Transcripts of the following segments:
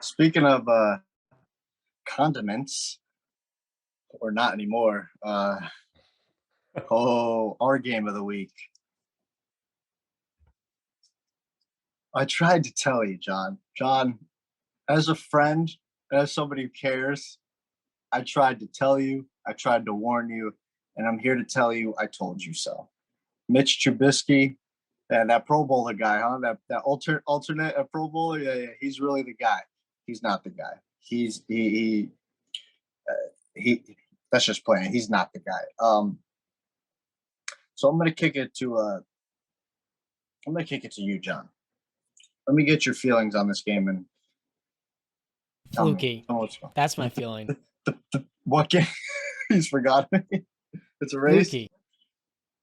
Speaking of condiments, or not anymore. Our game of the week. I tried to tell you, John. John, as a friend, as somebody who cares, I tried to tell you. I tried to warn you, and I'm here to tell you I told you so. Mitch Trubisky, and that Pro Bowler guy, huh? That alternate Pro Bowler, yeah, he's really the guy. He's not the guy. He. That's just playing. He's not the guy. So I'm gonna kick it to you, John. Let me get your feelings on this game and Fluky. tell me what's going. That's my feeling. What game? He's forgotten. It's a race. Fluky.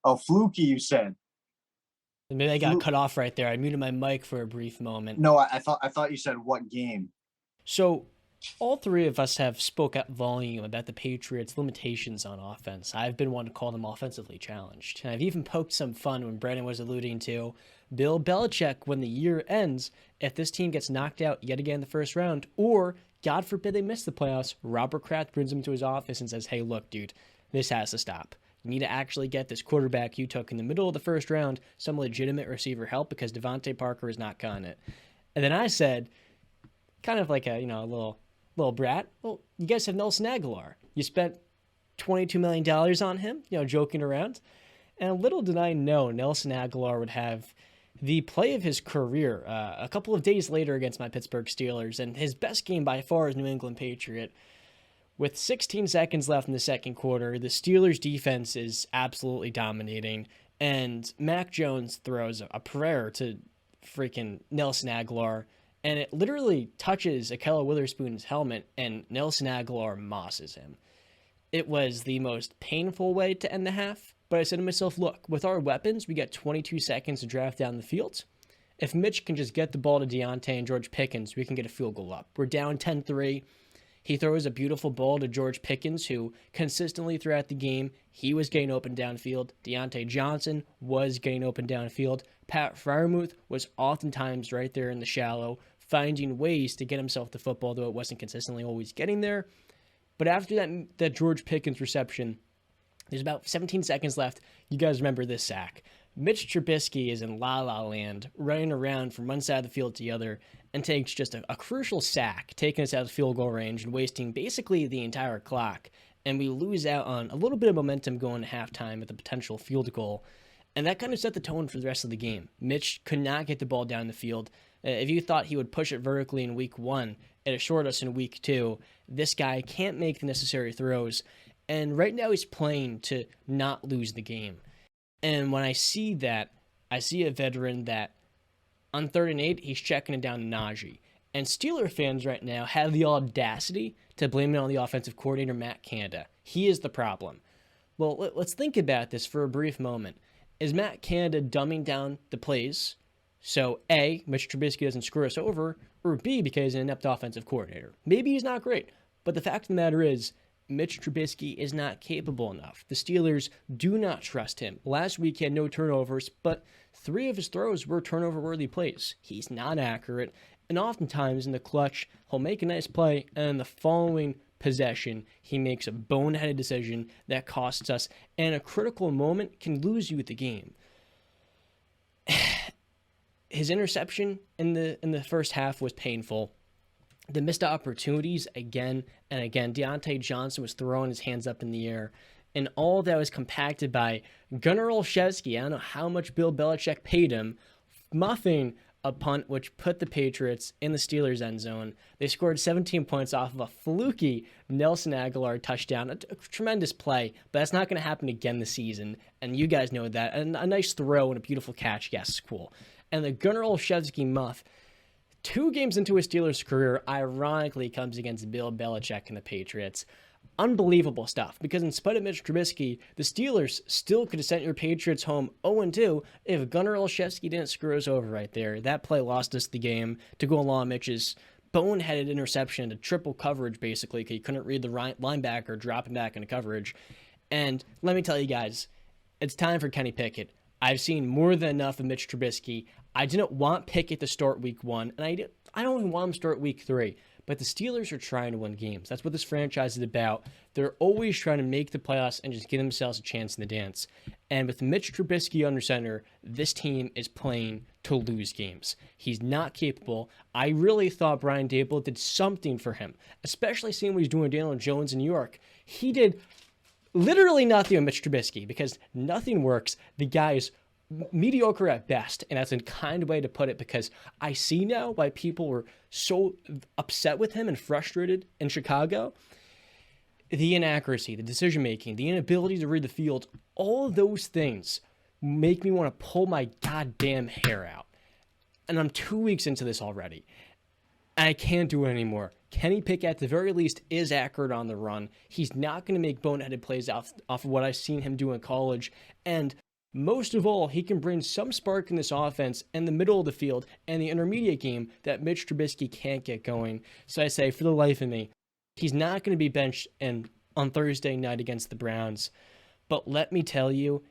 Oh, fluky, you said. Maybe I got cut off right there. I muted my mic for a brief moment. No, I thought you said what game. So all three of us have spoke at volume about the Patriots' limitations on offense. I've been one to call them offensively challenged. And I've even poked some fun when Brandon was alluding to Bill Belichick when the year ends, if this team gets knocked out yet again in the first round, or God forbid they miss the playoffs, Robert Kraft brings him to his office and says, hey, look, dude, this has to stop. You need to actually get this quarterback you took in the middle of the first round some legitimate receiver help because Devontae Parker is not cutting it. And then I said, kind of like a little brat, well, you guys have Nelson Aguilar. You spent $22 million on him, joking around. And little did I know Nelson Aguilar would have the play of his career a couple of days later against my Pittsburgh Steelers. And his best game by far is New England Patriot. With 16 seconds left in the second quarter, the Steelers' defense is absolutely dominating. And Mac Jones throws a prayer to freaking Nelson Aguilar. And it literally touches Ahkello Witherspoon's helmet, and Nelson Aguilar mosses him. It was the most painful way to end the half, but I said to myself, look, with our weapons, we got 22 seconds to draft down the field. If Mitch can just get the ball to Deontay and George Pickens, we can get a field goal up. We're down 10-3. He throws a beautiful ball to George Pickens, who consistently throughout the game, he was getting open downfield. Deontay Johnson was getting open downfield. Pat Freiermuth was oftentimes right there in the shallow, finding ways to get himself the football, though it wasn't consistently always getting there. But after that George Pickens reception, there's about 17 seconds left. You guys remember this sack. Mitch Trubisky is in la-la land, running around from one side of the field to the other, and takes just a crucial sack, taking us out of field goal range and wasting basically the entire clock. And we lose out on a little bit of momentum going to halftime with a potential field goal. And that kind of set the tone for the rest of the game. Mitch could not get the ball down the field. If you thought he would push it vertically in week 1, it assured us in week 2, this guy can't make the necessary throws. And right now he's playing to not lose the game. And when I see that, I see a veteran that on 3rd and 8, he's checking it down to Najee. And Steeler fans right now have the audacity to blame it on the offensive coordinator, Matt Canada. He is the problem. Well, let's think about this for a brief moment. Is Matt Canada dumbing down the plays so A, Mitch Trubisky doesn't screw us over, or B, because he's an inept offensive coordinator? Maybe he's not great, but the fact of the matter is, Mitch Trubisky is not capable enough. The Steelers do not trust him. Last week he had no turnovers, but 3 of his throws were turnover-worthy plays. He's not accurate, and oftentimes in the clutch, he'll make a nice play, and in the following possession, he makes a boneheaded decision that costs us, and a critical moment can lose you the game. His interception in the first half was painful. The missed opportunities again and again. Deontay Johnson was throwing his hands up in the air, and all that was compacted by Gunnar Olszewski. I don't know how much Bill Belichick paid him, muffing a punt which put the Patriots in the Steelers' end zone. They scored 17 points off of a fluky Nelson Aguilar touchdown. A tremendous play, but that's not going to happen again this season, and you guys know that. And a nice throw and a beautiful catch, yes, cool. And the Gunnar Olszewski muff, 2 games into his Steelers career, ironically comes against Bill Belichick and the Patriots. Unbelievable stuff, because in spite of Mitch Trubisky, the Steelers still could have sent your Patriots home 0-2 if Gunnar Olszewski didn't screw us over right there. That play lost us the game to go along Mitch's boneheaded interception to triple coverage, basically, because he couldn't read the linebacker dropping back into coverage. And let me tell you guys, it's time for Kenny Pickett. I've seen more than enough of Mitch Trubisky. I didn't want Pickett to start week 1, and I I don't even want them to start week 3. But the Steelers are trying to win games. That's what this franchise is about. They're always trying to make the playoffs and just give themselves a chance in the dance. And with Mitch Trubisky under center, this team is playing to lose games. He's not capable. I really thought Brian Dable did something for him, especially seeing what he's doing with Daniel Jones in New York. He did literally nothing with Mitch Trubisky because nothing works. The guy is mediocre at best, and that's a kind way to put it, because I see now why people were so upset with him and frustrated in Chicago. The inaccuracy, the decision making, the inability to read the field, all of those things make me want to pull my goddamn hair out. And I'm 2 weeks into this already. I can't do it anymore. Kenny Pickett, at the very least, is accurate on the run. He's not going to make boneheaded plays off of what I've seen him do in college. And most of all, he can bring some spark in this offense in the middle of the field and the intermediate game that Mitch Trubisky can't get going. So I say, for the life of me, he's not going to be benched on Thursday night against the Browns. But let me tell you,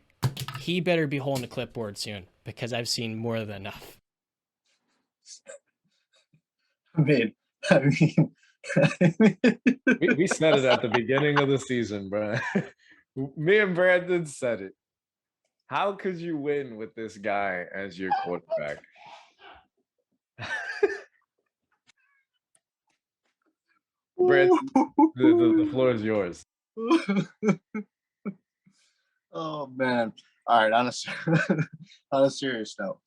he better be holding the clipboard soon, because I've seen more than enough. I mean, we said it at the beginning of the season, bro. Me and Brandon said it. How could you win with this guy as your quarterback? Brandon, the floor is yours. Oh, man. All right, on a serious note.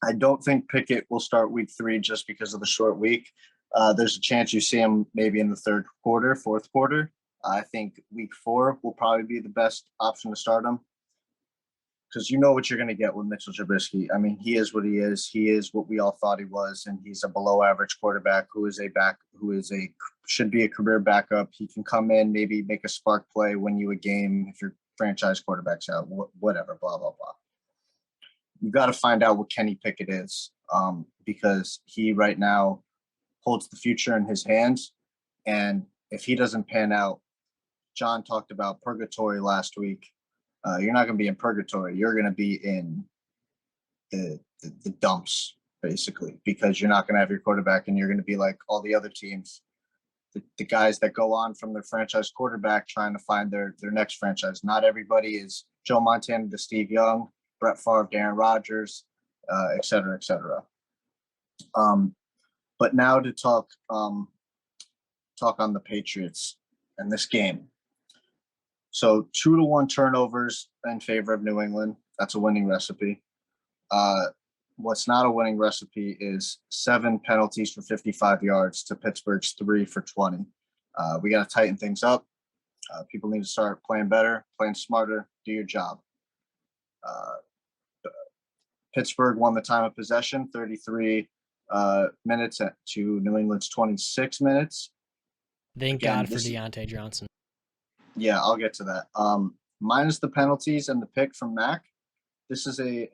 I don't think Pickett will start week 3 just because of the short week. There's a chance you see him maybe in the third quarter, fourth quarter. I think week 4 will probably be the best option to start him, because you know what you're going to get with Mitchell Trubisky. I mean, he is what he is. He is what we all thought he was, and he's a below-average quarterback who should be a career backup. He can come in, maybe make a spark play, win you a game if your franchise quarterback's out, whatever, blah, blah, blah. You got to find out what Kenny Pickett is, because he right now holds the future in his hands, and if he doesn't pan out, John talked about purgatory last week. You're not going to be in purgatory. You're going to be in the dumps, basically, because you're not going to have your quarterback, and you're going to be like all the other teams, the guys that go on from their franchise quarterback trying to find their next franchise. Not everybody is Joe Montana to Steve Young, Brett Favre, Darren Rodgers, et cetera, et cetera. But now to talk on the Patriots and this game. So 2-1 turnovers in favor of New England. That's a winning recipe. What's not a winning recipe is 7 penalties for 55 yards to Pittsburgh's 3 for 20. We got to tighten things up. People need to start playing better, playing smarter, do your job. Pittsburgh won the time of possession, 33 minutes to New England's 26 minutes. Thank God for Deontay Johnson. Yeah, I'll get to that. Minus the penalties and the pick from Mac, this is a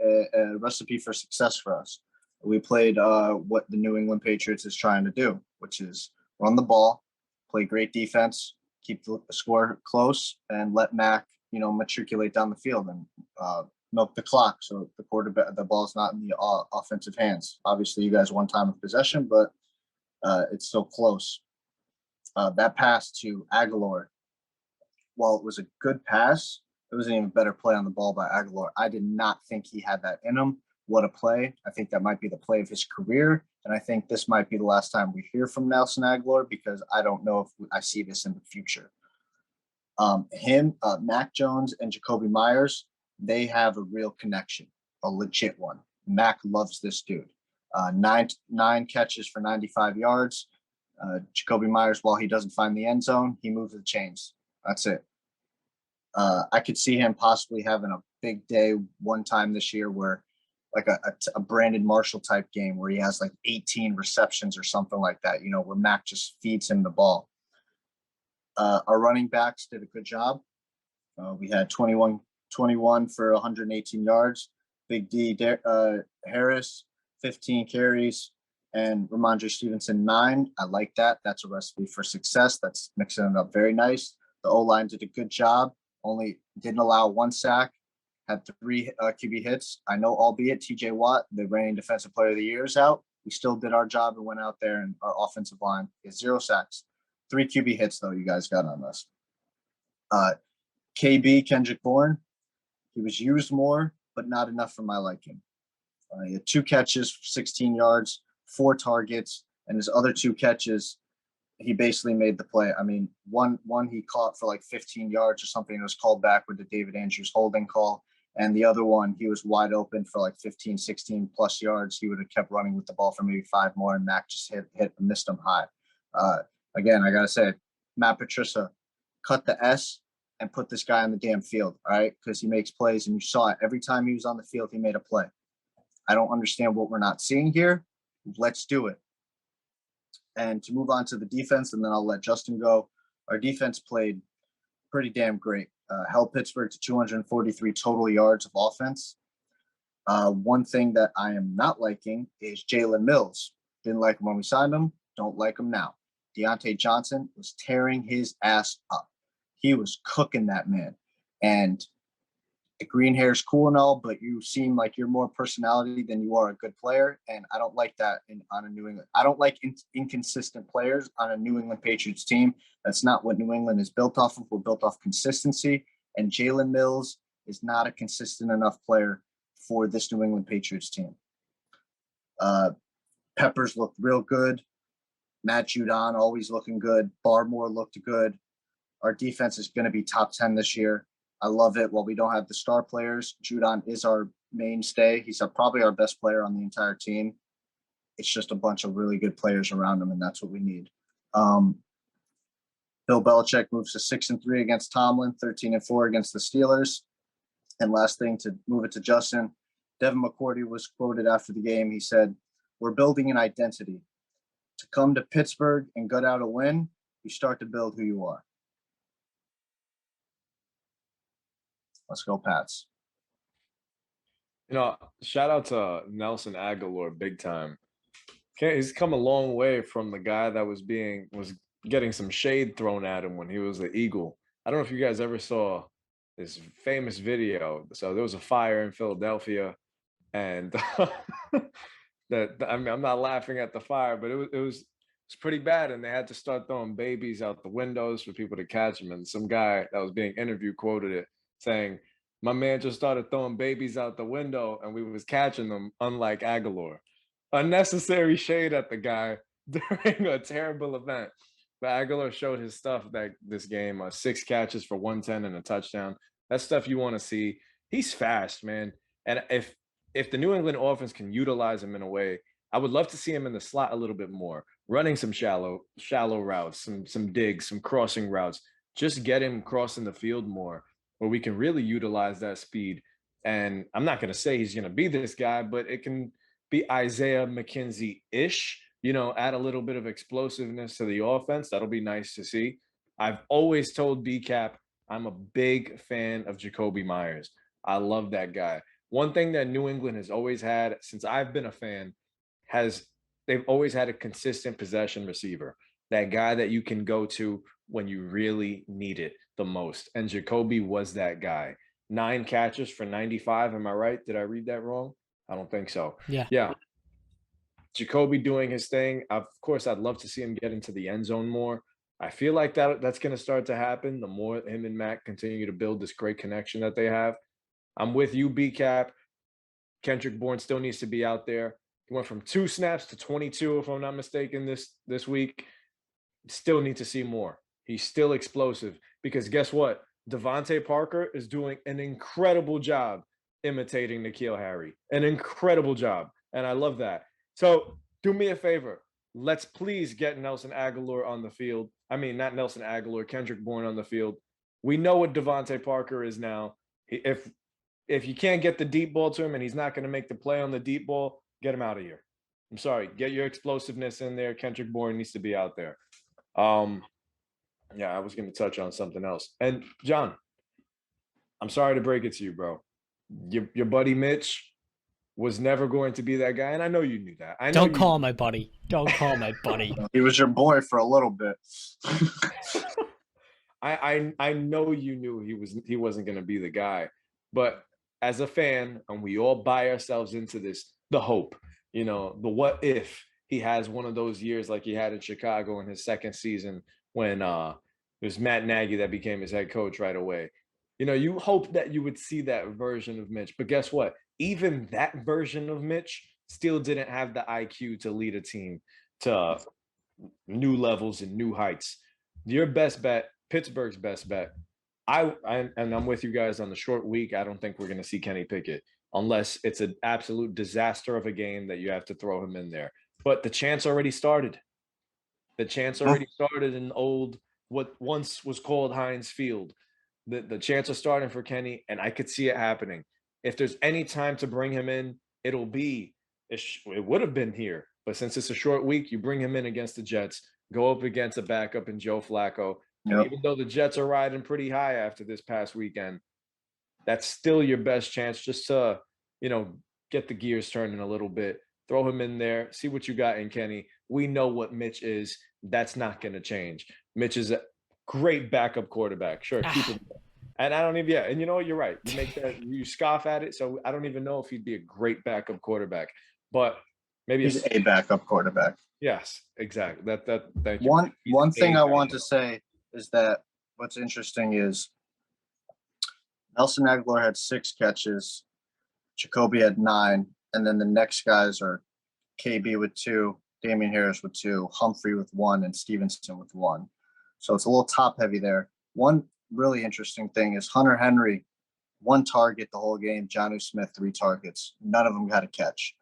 recipe for success for us. We played what the New England Patriots is trying to do, which is run the ball, play great defense, keep the score close, and let Mac, matriculate down the field and milk the clock so the ball's not in the offensive hands. Obviously, you guys won time of possession, but it's still close. That pass to Aguilar, while it was a good pass, it was an even better play on the ball by Aguilar. I did not think he had that in him. What a play. I think that might be the play of his career, and I think this might be the last time we hear from Nelson Aguilar, because I don't know if I see this in the future. Mac Jones and Jacoby Myers, they have a real connection, a legit one. Mac loves this dude. 9 catches for 95 yards. Jacoby Myers, while he doesn't find the end zone, he moves the chains. That's it. I could see him possibly having a big day one time this year where like a Brandon Marshall type game where he has like 18 receptions or something like that, where Mac just feeds him the ball. Our running backs did a good job. We had 21 for 118 yards. Big D Harris, 15 carries, and Ramondre Stevenson, 9. I like that. That's a recipe for success. That's mixing it up very nice. The O-line did a good job. Only didn't allow 1 sack. had 3 QB hits. I know, albeit TJ Watt, the reigning defensive player of the year, is out. We still did our job and went out there, and our offensive line is 0 sacks. 3 QB hits, though, you guys got on us. KB, Kendrick Bourne, he was used more, but not enough for my liking. He had 2 catches for 16 yards, 4 targets, and his other 2 catches, he basically made the play. I mean, one he caught for like 15 yards or something. It was called back with the David Andrews holding call. And the other one, he was wide open for like 15, 16 plus yards. He would have kept running with the ball for maybe 5 more, and Mac just missed him high. Again, I got to say, Matt Patricia, cut the S and put this guy on the damn field, all right? Because he makes plays, and you saw it. Every time he was on the field, he made a play. I don't understand what we're not seeing here. Let's do it. And to move on to the defense, and then I'll let Justin go. Our defense played pretty damn great. Held Pittsburgh to 243 total yards of offense. One thing that I am not liking is Jalen Mills. Didn't like him when we signed him. Don't like him now. Deontay Johnson was tearing his ass up. He was cooking that man. And the green hair is cool and all, but you seem like you're more personality than you are a good player. And I don't like that on a New England. I don't like inconsistent players on a New England Patriots team. That's not what New England is built off of. We're built off consistency. And Jalen Mills is not a consistent enough player for this New England Patriots team. Peppers looked real good. Matt Judon always looking good. Barmore looked good. Our defense is going to be top 10 this year. I love it. While we don't have the star players, Judon is our mainstay. He's probably our best player on the entire team. It's just a bunch of really good players around him, and that's what we need. Bill Belichick moves to 6-3 against Tomlin, 13-4 against the Steelers. And last thing, to move it to Justin, Devin McCourty was quoted after the game. He said, "We're building an identity. To come to Pittsburgh and gut out a win, you start to build who you are." Let's go, Pats. You know, shout out to Nelson Aguilar, big time. He's come a long way from the guy that was getting some shade thrown at him when he was an Eagle. I don't know if you guys ever saw this famous video. So there was a fire in Philadelphia, and I mean, I'm not laughing at the fire, but it was pretty bad, and they had to start throwing babies out the windows for people to catch them. And some guy that was being interviewed quoted it, saying, "My man just started throwing babies out the window, and we was catching them, unlike Aguilar." Unnecessary shade at the guy during a terrible event. But Aguilar showed his stuff this game, 6 catches for 110 and a touchdown. That's stuff you want to see. He's fast, man. And if the New England offense can utilize him in a way, I would love to see him in the slot a little bit more, running some shallow routes, some digs, some crossing routes. Just get him crossing the field more, where we can really utilize that speed. And I'm not going to say he's going to be this guy, but it can be Isaiah McKenzie-ish, add a little bit of explosiveness to the offense. That'll be nice to see. I've always told BCAP I'm a big fan of Jacoby Myers. I love that guy. One thing that New England has always had since I've been a fan they've always had a consistent possession receiver, that guy that you can go to when you really need it the most. And Jacoby was that guy. 9 catches for 95. Am I right? Did I read that wrong? I don't think so. Yeah. Jacoby doing his thing. Of course, I'd love to see him get into the end zone more. I feel like that's going to start to happen the more him and Mac continue to build this great connection that they have. I'm with you, BCAP. Kendrick Bourne still needs to be out there. He went from 2 snaps to 22, if I'm not mistaken, this week. Still need to see more. He's still explosive, because guess what? Devontae Parker is doing an incredible job imitating N'Keal Harry. An incredible job. And I love that. So do me a favor. Let's please get Nelson Aguilar on the field. I mean, not Nelson Aguilar, Kendrick Bourne on the field. We know what Devontae Parker is now. If you can't get the deep ball to him and he's not going to make the play on the deep ball, get him out of here. I'm sorry. Get your explosiveness in there. Kendrick Bourne needs to be out there. Yeah, I was going to touch on something else. And John, I'm sorry to break it to you, bro. Your buddy Mitch was never going to be that guy, and I know you knew that. Don't call my buddy. Don't call my buddy. He was your boy for a little bit. I know you knew he wasn't going to be the guy, but as a fan, and we all buy ourselves into this, the hope, the what if he has one of those years like he had in Chicago in his second season when it was Matt Nagy that became his head coach right away. You hope that you would see that version of Mitch, but guess what? Even that version of Mitch still didn't have the IQ to lead a team to new levels and new heights. Your best bet, Pittsburgh's best bet. And I'm with you guys on the short week. I don't think we're going to see Kenny Pickett unless it's an absolute disaster of a game that you have to throw him in there. But the chance already started. The chance already started in old, what once was called Heinz Field. The chance is starting for Kenny, and I could see it happening. If there's any time to bring him in, it would have been here. But since it's a short week, you bring him in against the Jets, go up against a backup in Joe Flacco. And even though the Jets are riding pretty high after this past weekend, that's still your best chance just to, get the gears turning a little bit. Throw him in there, see what you got in Kenny. We know what Mitch is. That's not going to change. Mitch is a great backup quarterback. Sure, keep him there. And I don't even, and you know what? You're right. You scoff at it. So I don't even know if he'd be a great backup quarterback, but maybe he's a backup quarterback. Yes, exactly. Thank you. One thing I want to say is that what's interesting is Nelson Aguilar had 6 catches, Jacoby had 9, and then the next guys are KB with 2, Damian Harris with 2, Humphrey with 1, and Stevenson with 1. So it's a little top heavy there. One really interesting thing is Hunter Henry, 1 target the whole game, Jonnu Smith, 3 targets. None of them got a catch.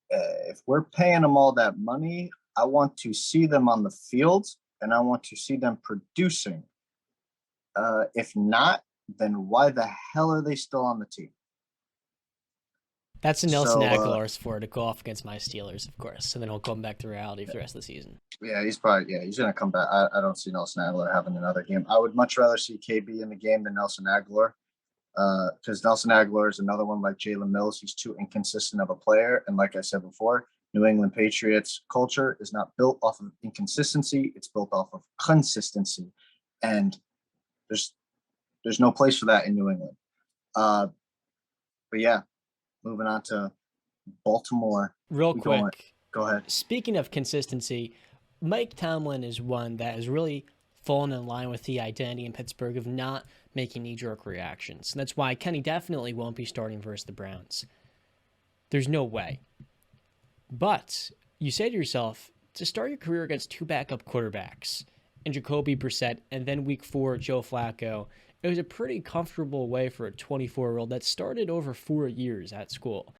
If we're paying them all that money, I want to see them on the field, and I want to see them producing. If not, then why the hell are they still on the team? That's a Nelson Aguilar's for to go off against my Steelers, of course, and then he'll come back to reality for the rest of the season. Yeah, he's going to come back. I don't see Nelson Aguilar having another game. I would much rather see KB in the game than Nelson Aguilar, because Nelson Aguilar is another one like Jalen Mills. He's too inconsistent of a player, and like I said before, New England Patriots culture is not built off of inconsistency. It's built off of consistency, and there's no place for that in New England. But yeah, moving on to Baltimore. Real quick. Go ahead. Speaking of consistency, Mike Tomlin is one that has really fallen in line with the identity in Pittsburgh of not making knee-jerk reactions. And that's why Kenny definitely won't be starting versus the Browns. There's no way. But you say to yourself, to start your career against 2 backup quarterbacks, and Jacoby Brissett, and then week 4, Joe Flacco, it was a pretty comfortable way for a 24-year-old that started over 4 years at school